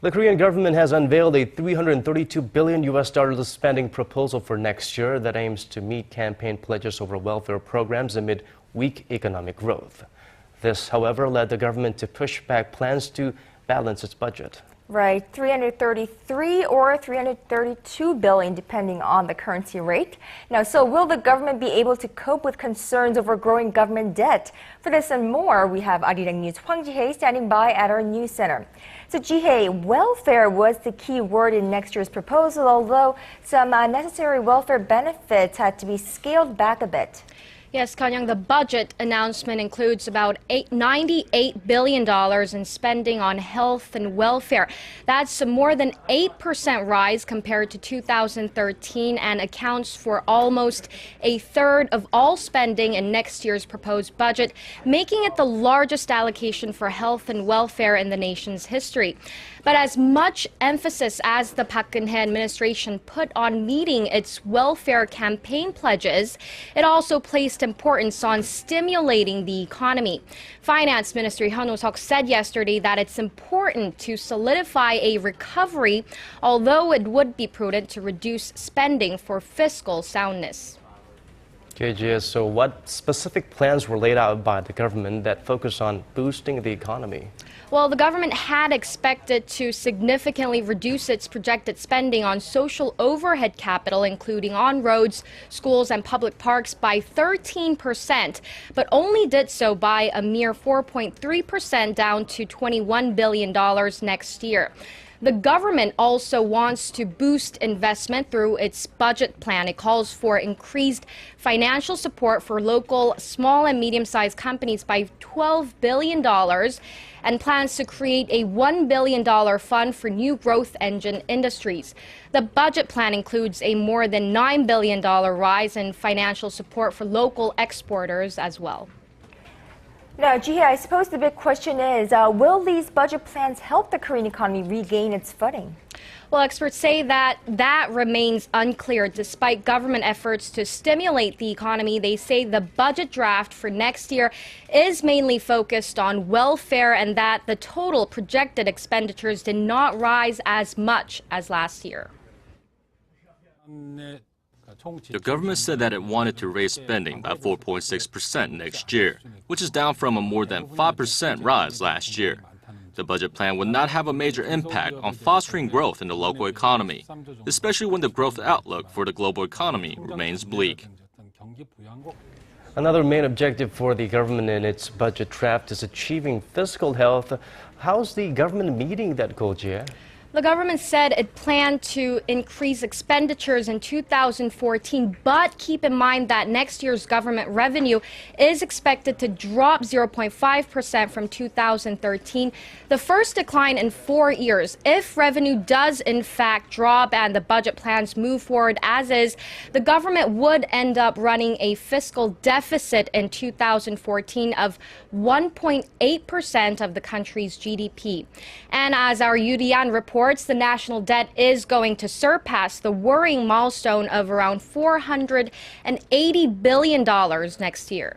The Korean government has unveiled a $332 billion spending proposal for next year that aims to meet campaign pledges over welfare programs amid weak economic growth. This, however, led the government to push back plans to balance its budget. Right, 333 or 332 billion depending on the currency rate. Now, so will the government be able to cope with concerns over growing government debt? For this and more, we have Arirang News Hwang Ji-hye standing by at our news center. So Ji-hye, welfare was the key word in next year's proposal, although some necessary welfare benefits had to be scaled back a bit. Yes, Kanyang, the budget announcement includes about $98 billion in spending on health and welfare. That's a more than 8% rise compared to 2013 and accounts for almost a third of all spending in next year's proposed budget, making it the largest allocation for health and welfare in the nation's history. But as much emphasis as the Park Geun-hye administration put on meeting its welfare campaign pledges, it also placed importance on stimulating the economy. Finance Minister Hyun Oh-seok said yesterday that it's important to solidify a recovery, although it would be prudent to reduce spending for fiscal soundness. KGS, so what specific plans were laid out by the government that focus on boosting the economy? Well, the government had expected to significantly reduce its projected spending on social overhead capital, including on roads, schools, and public parks, by 13%, but only did so by a mere 4.3%, down to $21 billion next year. The government also wants to boost investment through its budget plan. It calls for increased financial support for local small and medium-sized companies by $12 billion and plans to create a $1 billion fund for new growth engine industries. The budget plan includes a more than $9 billion rise in financial support for local exporters as well. Now, Ji-hye, I suppose the big question is, will these budget plans help the Korean economy regain its footing? Well, experts say that remains unclear. Despite government efforts to stimulate the economy, they say the budget draft for next year is mainly focused on welfare and that the total projected expenditures did not rise as much as last year. The government said that it wanted to raise spending by 4.6% next year, which is down from a more than 5% rise last year. The budget plan would not have a major impact on fostering growth in the local economy, especially when the growth outlook for the global economy remains bleak. Another main objective for the government in its budget draft is achieving fiscal health. How's the government meeting that goal, Ji-hye? The government said it planned to increase expenditures in 2014, but keep in mind that next year's government revenue is expected to drop 0.5% from 2013, the first decline in 4 years. If revenue does in fact drop and the budget plans move forward as is, the government would end up running a fiscal deficit in 2014 of 1.8% of the country's GDP. And as our Yurian reports, the national debt is going to surpass the worrying milestone of around $480 billion next year.